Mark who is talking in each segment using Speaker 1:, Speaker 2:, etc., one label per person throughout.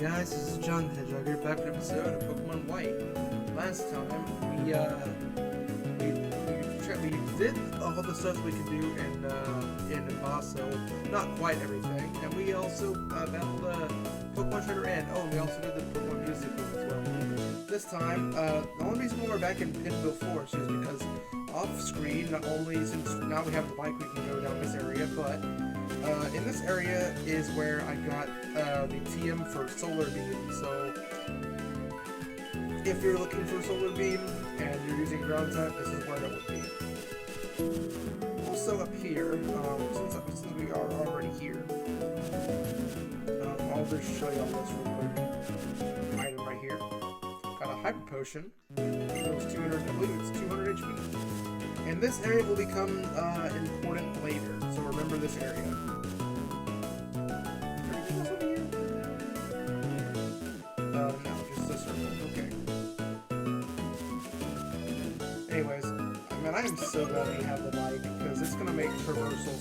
Speaker 1: guys, this is John the Hedgehog here, back with an episode of Pokemon White. Last time, we did all the stuff we could do in Embosso, not quite everything, and we also battled Pokemon Trainer N. Oh, and we also did the Pokemon Music as well. This time, the only reason why we're back in Pinville Forest is because off-screen, not only since now we have the bike, we can go down this area, but in this area is where I got the TM for Solar Beam, so if you're looking for Solar Beam and you're using ground type, this is where it would be. Also up here, since we are already here, I'll just show you all this real quick. Item right here. Got a Hyper Potion. It was 200, I believe it's 200 HP. And this area will become important later, so remember this area. No, just a circle. Okay. Anyways, man, I am so glad we have the bike because it's gonna make traversal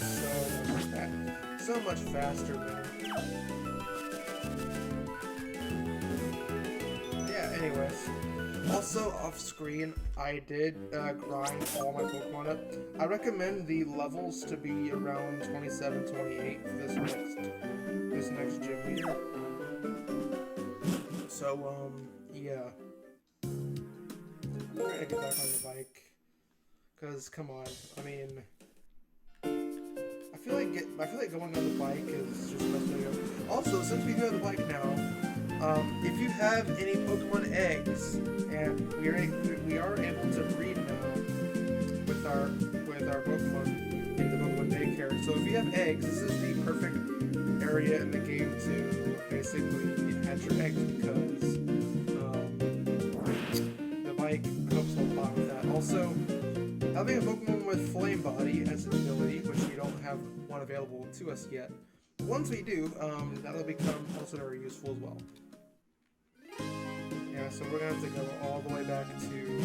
Speaker 1: so much faster, man. Yeah. Anyways, also off screen, I did grind all my Pokemon up. I recommend the levels to be around 27, 28 for this next gym leader. So, yeah. We're gonna get back on the bike. Cause, come on, I mean, I feel like going on the bike is just the best way to go. Also, since we do have the bike now, if you have any Pokemon eggs, and we are able to breed now with our Pokemon in the Pokemon daycare. So if you have eggs, this is the perfect area in the game to basically hatch your eggs because the bike helps a lot with that. Also, having a Pokemon with Flame Body as an ability, which we don't have one available to us yet. Once we do, that'll become also very useful as well. Yeah, so we're gonna have to go all the way back to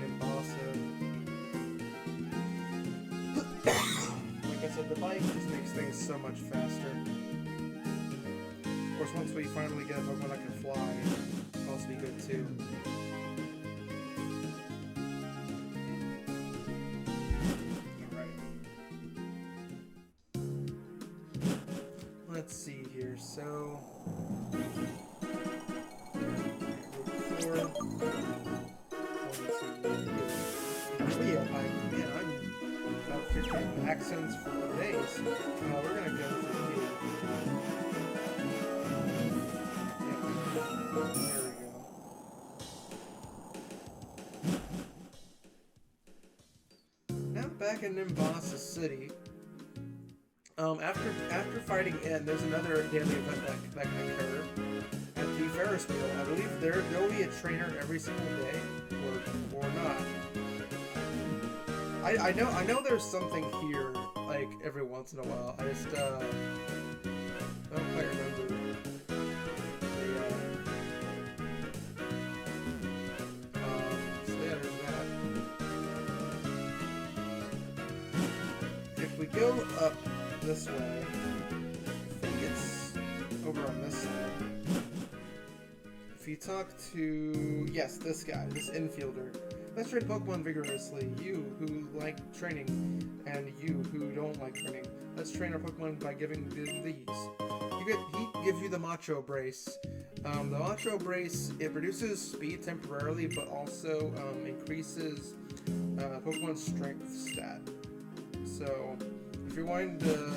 Speaker 1: Embosso. Like I said, the bike just makes things so much faster. Of course, once we finally get a Pokemon that can fly, it'll also be good too. Let's see here, so... I'm about 15 accents for days. We're gonna go through here. Yeah, there we go. Now back in Nimbasa City. After fighting N, there's another daily event that can occur at the Ferris wheel. I believe there will be a trainer every single day, or not. I know there's something here like every once in a while. I just I don't quite remember. So yeah, there's that. If we go up this way, I think it's over on this side. If you talk to, yes, this guy, this infielder, let's train Pokemon vigorously. You who like training, and you who don't like training. Let's train our Pokemon by giving them these. He gives you the Macho Brace. The Macho Brace, it reduces speed temporarily, but also increases Pokemon's strength stat. So, if you're wanting to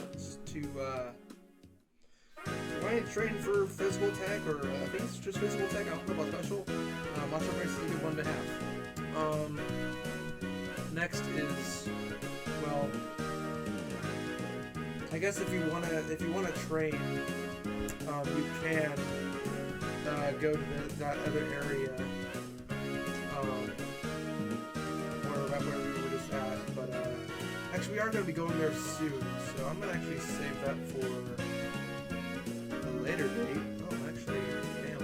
Speaker 1: train for physical attack, or I think it's just physical attack, I don't know about special, Macho Brace is a good one to have. Next is, well, I guess if you wanna train, you can go to that other area, where we were just at. But actually, we are gonna be going there soon, so I'm gonna actually save that for a later date. Oh, actually, damn.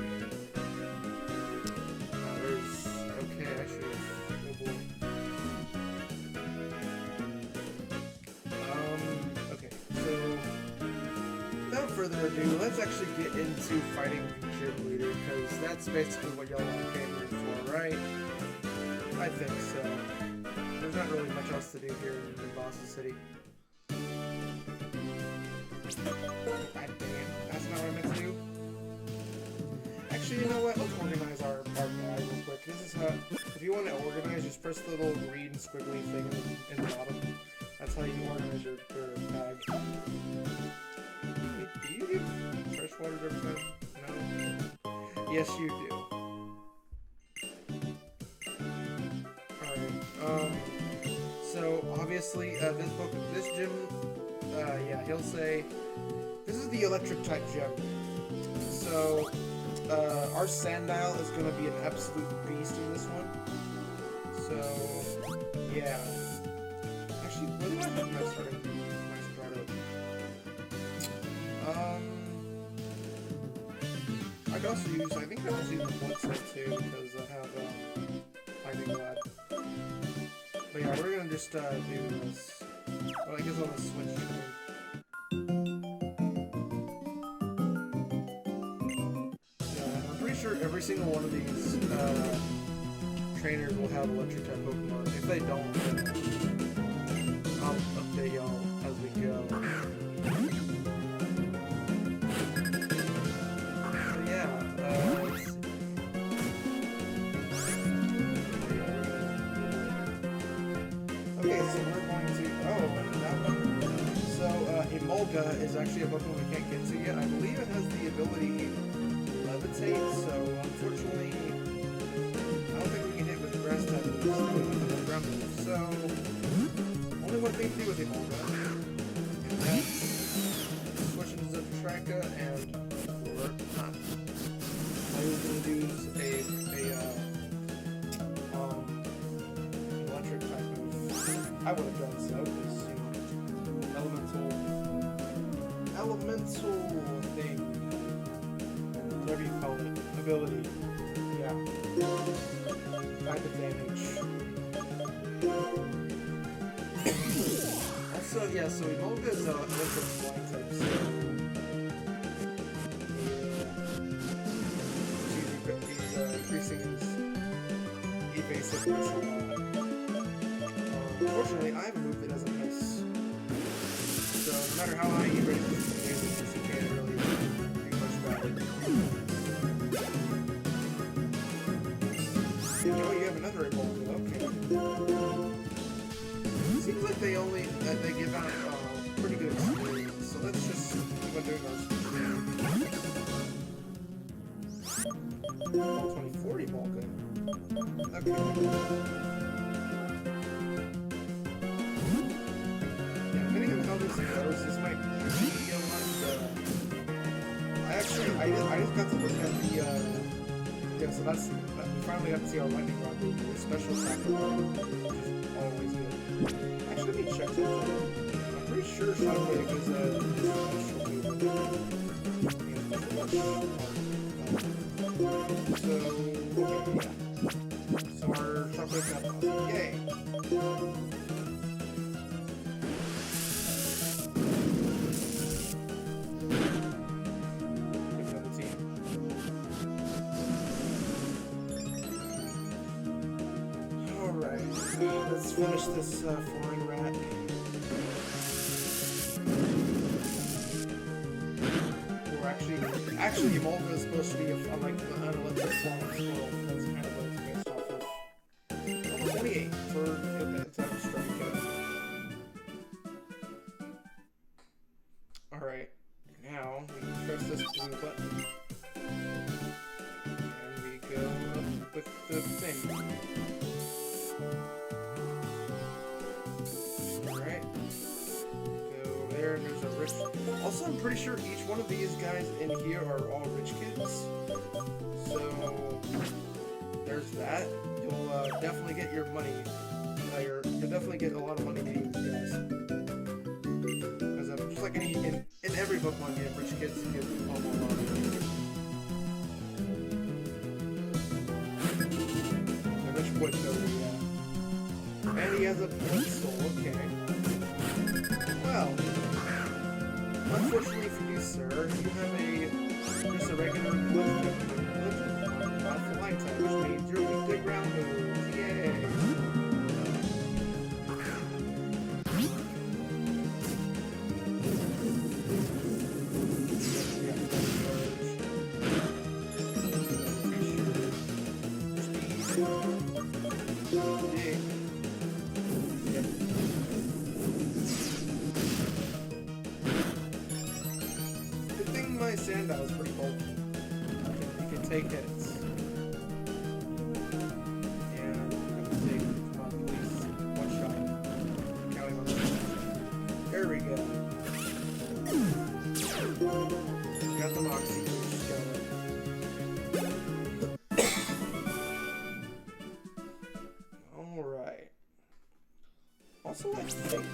Speaker 1: Okay, I should have. Oh boy. Okay, so further ado, let's actually get into fighting the gym leader, because that's basically what y'all came here for, right? I think so. There's not really much else to do here in Mombasa City. God damn, that's not what I meant to do. Actually, you know what? Let's organize our bag real quick. This is how, if you want to organize, just press the little green squiggly thing in the bottom. That's how you organize your bag. Wait, do you give fresh water every time? No? Yes, you do. Alright, so obviously, this gym, yeah, he'll say, this is the electric type gym. So, our Sandile is going to be an absolute beast in this one. So, yeah. Actually, what do I have my starting I could also use, I think I also use the blood set too, because I have, Fighting Glad. But yeah, we're going to just, do this. Well, I guess I'll just switch to sure every single one of these trainers will have electric type Pokemon. If they don't, then I'll update y'all as we go. But yeah, let's see. Okay, so we're going to that one. So Emolga is actually a Pokemon we can't get to yet. I believe it has the ability Levitate, so unfortunately, I don't think we can hit with grass type with ground move. So, only one thing to do with Emolga, and that's switch into Zatraka and Lurknot. I was going to use electric type move. I would have done so, because, you know, elemental thing. Whatever you call it, ability, yeah, type advantage. Also, yeah, so Emolga is electric flying type, so he's increasing his evasiveness a lot. Unfortunately, I have a move that doesn't miss, so no matter how high you raise this, you can't really do much about it. Oh, you have another Emolga, okay. Seems like they give out pretty good experience, so let's just keep on doing those. 24 Emolga. Okay. Yeah, depending on how this goes, this might be a lot. I just got to look at the yeah, so that's finally got to see our lightning rod move, the special attack which is always good. Actually, let me check something. I'm pretty sure Shockwave is a special move. So, okay, yeah. So our Shockwave got awesome. Yay! Let's finish this flying rat. Or actually, Emolga is supposed to be like an electric flying squirrel. That's kind of what it's based off of. Level 28 for its strike. Alright, now we press this blue button. And we go up with the thing. And there's a rich. Also, I'm pretty sure each one of these guys in here are all rich kids. So there's that. You'll definitely get your money. You'll definitely get a lot of money getting these guys. Because just like in every Pokemon game, rich kids get a lot of money. The rich boy Toby, yeah. And he has a pencil. Okay. Well. Unfortunately for you, sir, you have just a regular religion, not for lifetime, which means you're weak to ground moves. Yay! My Sandile is pretty bulky. You can take hits. And I'm gonna take, come on, please. One shot. Counting on that. There we go. Got the Moxie boost going. Alright. Also, I think.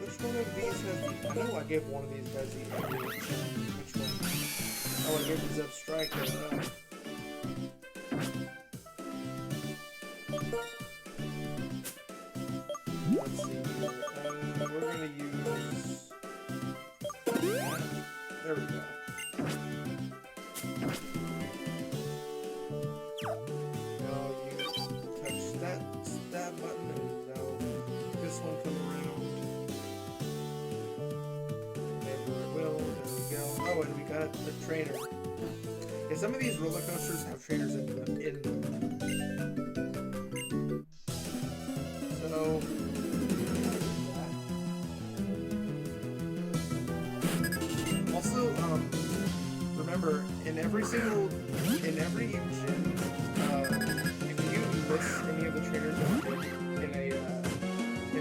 Speaker 1: Which one of these has the... I know I gave one of these guys the area. Which one? Oh, I gave the Zeb Strike. Let's see. We're gonna use... There we go. Now you touch that button and now this one come around. Oh, and we got the trainer. Yeah, some of these roller coasters have trainers in them. So, also, remember, in every engine, if you list any of the trainers in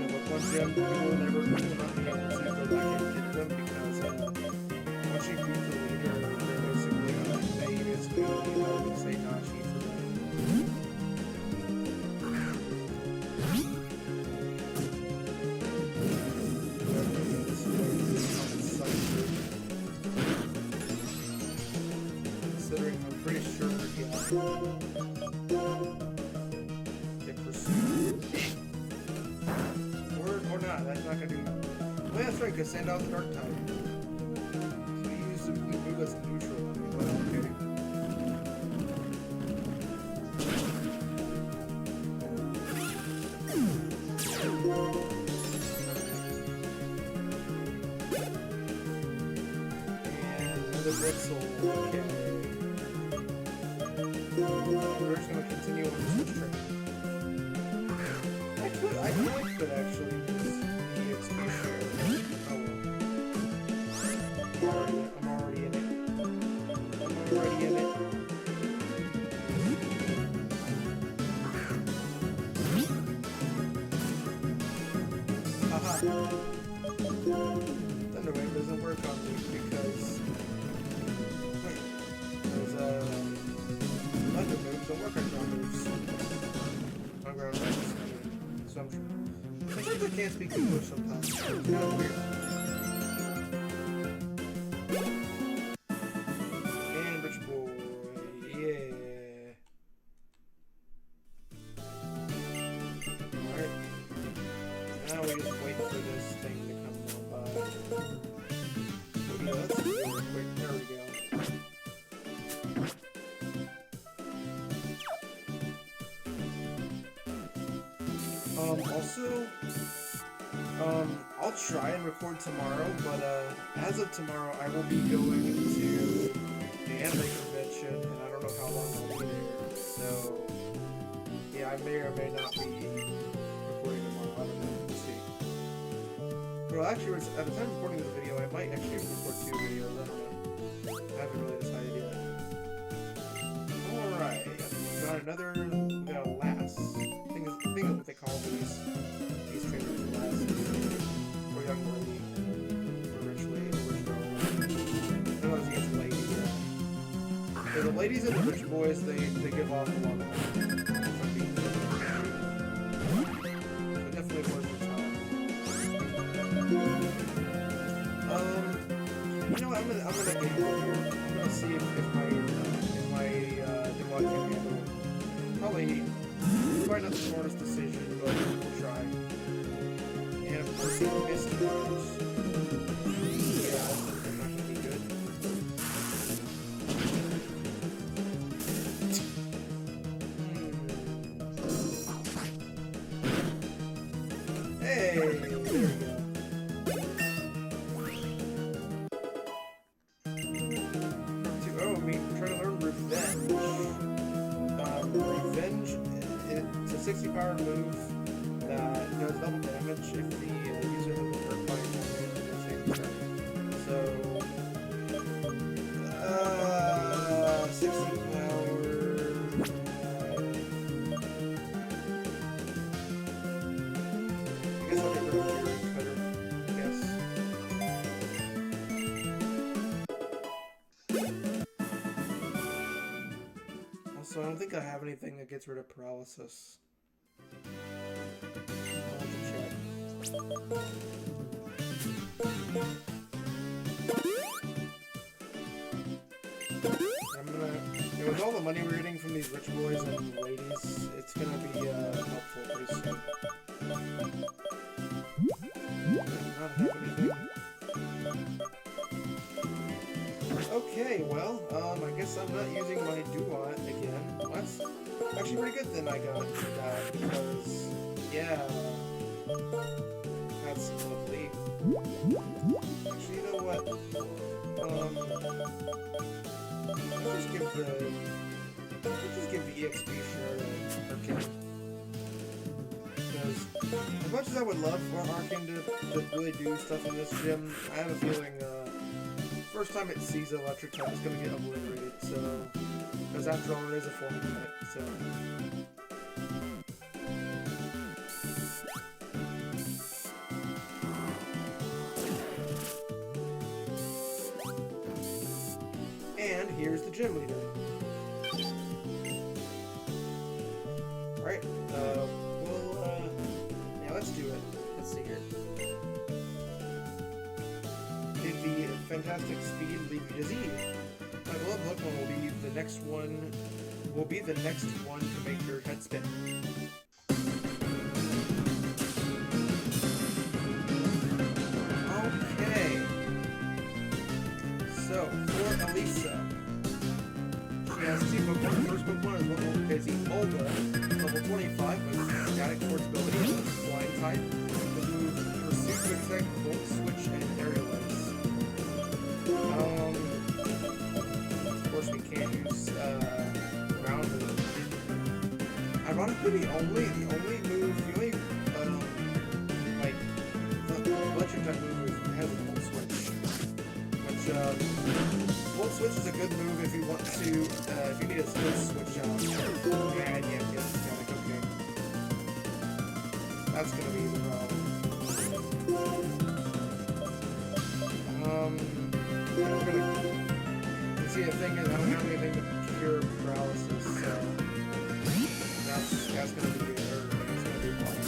Speaker 1: a Pokemon gym, you will not be able to go back and get them because once you beat the leader, they're basically say not cheat for them. Considering I'm pretty sure get pursued. Or not, that's not gonna do nothing. Oh yeah, that's right, because Sandile's the dark type. As neutral, but okay. And another Blitzel, okay. We're just gonna continue on this train. I could actually use the XP share. Oh well. I'm already in it. Already in it. Haha. Thunderwave doesn't work on me because there's Thunder moves don't work on ground moves. On ground moves. So sometimes I can't speak English sometimes. It's kind of weird. Now we just wait for this thing to come by. Yeah, let's do it real quick. There we go. Also, I'll try and record tomorrow, but as of tomorrow, I will be going to the anime convention, and I don't know how long I'll be there. So, yeah, I may or may not be recording tomorrow. I don't know. We'll see. Well, actually, at the time of recording this video, I might actually record 2 videos. I don't know. I haven't really decided yet. Alright, we got another. We got a last. I think is what they call these trainers, last. Or young lady. Or rich lady. Or rich girl. I don't know if it's lady. Yeah, the ladies and the rich boys, they give off a lot of money. So definitely worth your time. You know what, I'm gonna gamble here. I'm gonna see if my Nimrod can handle it. Probably not the smartest decision, but we'll try. And of course, he missed those. There we go. Try to learn Revenge. Revenge, it's a 60 power move that does double damage if the user has been hurt by an enemy. So, 60 power. I guess I'll get rid of Fury Cutter. I guess. So I don't think I have anything that gets rid of paralysis. I'll have to check. I'm gonna, with all the money we're getting from these rich boys and ladies, it's gonna be helpful pretty soon. Not have anything. Okay, well, I guess I'm not using my Duat again. Well, that's actually pretty good then I got that, because, yeah, that's lovely. Actually, you know what, let's just give the EXP share to Arcane. Because, as much as I would love for Arcane to really do stuff in this gym, I have a feeling, first time it sees electric type, it's gonna get obliterated, so... Because after all, it is a form of type, so... And here's the gym leader. Alright, yeah, let's do it. Let's see here. Did the fantastic speed leave you dizzy? My beloved Pokemon will be the next one to make your head spin. Okay. So, for Elisa, she has 2 Pokemon. The first Pokemon is Olga, level 25, with static force ability and flying type. The move Pursuit, Quick Attack, Volt Switch, and Aerial Legs. Of course, we can't use Ground Move. Ironically, the only like electric type move has a Volt Switch. Which Volt Switch is a good move if you want to if you need a split switch out. Yeah, static. Okay, that's gonna be the problem. See, the thing is, I don't have anything to cure paralysis, so that's gonna be a problem.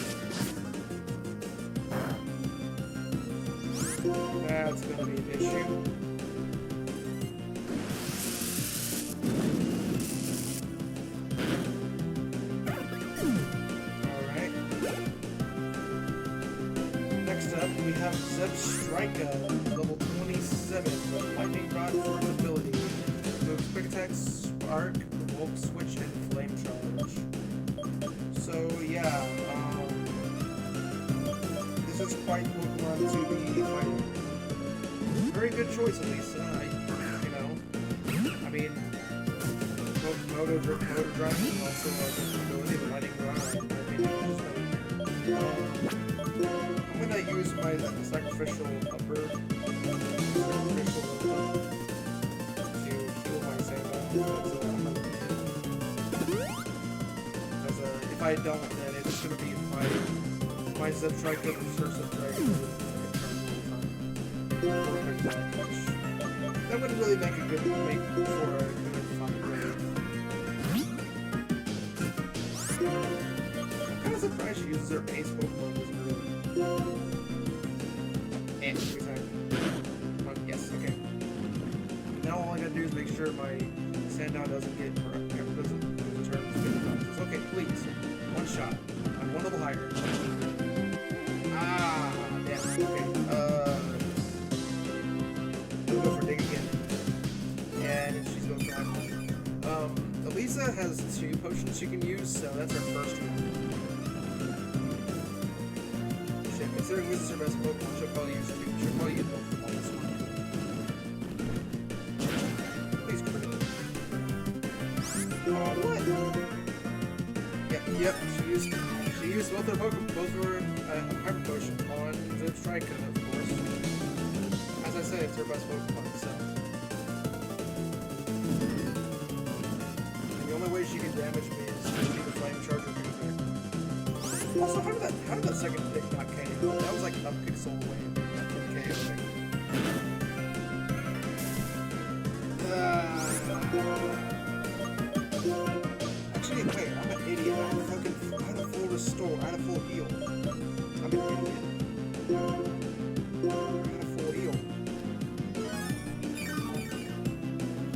Speaker 1: That's gonna be an issue. Alright. Next up, we have Zebstrika, level 27, with Lightning Rod for its ability. Moves Quick Attack, Spark, Volt Switch, and Flame Charge. So yeah, this is quite Pokemon to be fighting. Very good choice, Elisa. I mean, Motor Drive is also a good ability, the Lightning Rod. I'm gonna use my sacrificial upper. If I don't, then it's gonna be my Zebstrika or Zebstrika that wouldn't really make a good for a good fight, really. I'm kind of surprised she uses her base Pokemon doesn't really. And yes, okay. Now all I gotta do is make sure my Sandow doesn't lose a turn. Okay, please. One shot. I'm one level higher. Ah, damn. Okay. We'll go for Dig again. And she's going for Elisa has 2 potions she can use, so that's her first one. Shit, considering this is her best Pokemon, she'll probably use both of them on this one. Please crit. Oh, what? Yep, she used both her Hyper Potion on the Striker, of course. As I said, it's her best Pokemon, so. And the only way she can damage me is to be the Flame Charger music. Also, how did that second pick not KO? That was like a pixel away from KO. Actually, wait, I'm an idiot. I had a full restore. I had a full heal. I'm an idiot. I had a full heal.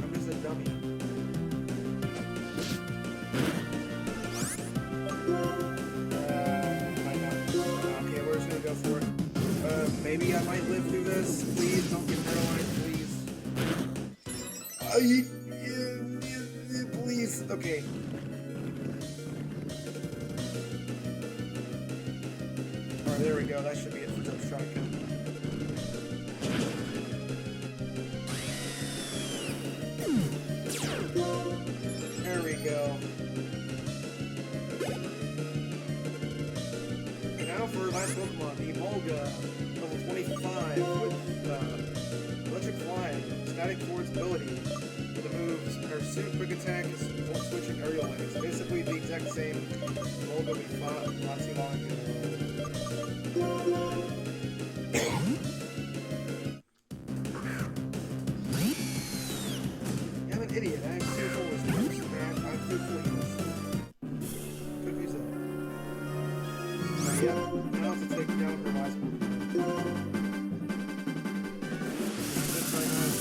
Speaker 1: I'm just a dummy. Okay, we're just gonna go for it. Maybe I might live through this. Please don't get paralyzed, please. Please. Okay. Alright, there we go. That should be it for Jump Strike. There we go. And now for my Pokemon, the Volga, level 25 with Electric Flying, Static Force ability. With the moves, Pursuit, Quick Attack, Volt Switch, and Aerial Legs. Basically the exact same Volga we fought not too long ago. I'm an idiot. I have 2 full restores. I have 2 full heals. Could use that. Yeah, now to take down her last move. This right now is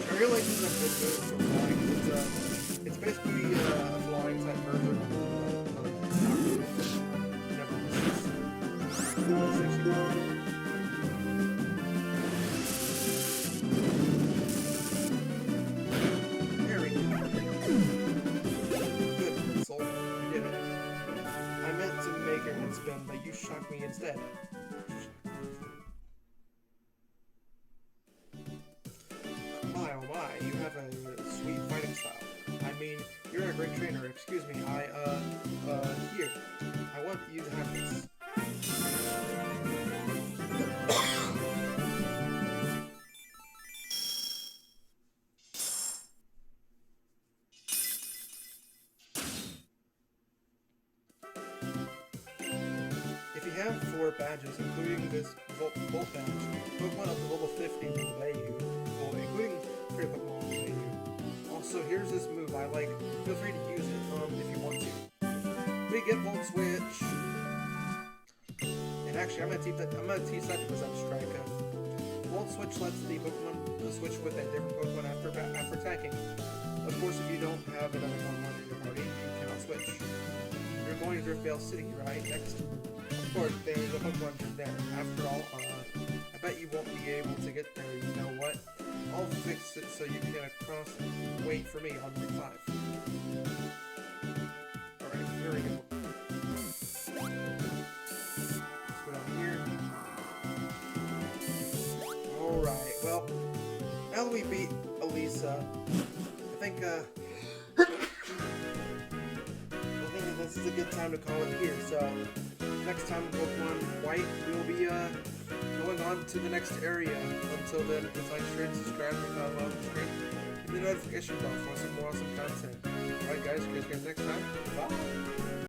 Speaker 1: Aerial Legs is a good move for flying. It's basically a flying type version of never misses. There we go. Good, Soul. You did it. I meant to make her head spin, but you shocked me instead. You have a sweet fighting style. I mean, you're a great trainer. Excuse me, here. I want you to have this. If you have 4 badges, including this Volt badge, Pokemon up to level 50 will obey you. Well, including Pokemon will obey you. Also, here's this move I like. Feel free to use it if you want to. We get Volt Switch. And actually, I'm gonna teach that to Present Striker. Volt Switch lets the Pokemon switch with a different Pokemon after attacking. Of course, if you don't have another Pokemon in your party, you cannot switch. You're going to Driftveil City, right? Next. Of course, there's a Pokemon just there. After all, I bet you won't be able to get there. You know what? I'll fix it so you can wait for me on Route 5. Alright, here we go. Let's go down here. Alright, well, now that we beat Elisa, I think this is a good time to call it here. So, next time in Pokemon White, we'll be going on to the next area. Until then, please like, share, and subscribe, and follow on the screen. Hit the notification bell for some more awesome content. Alright guys, see you guys next time. Bye!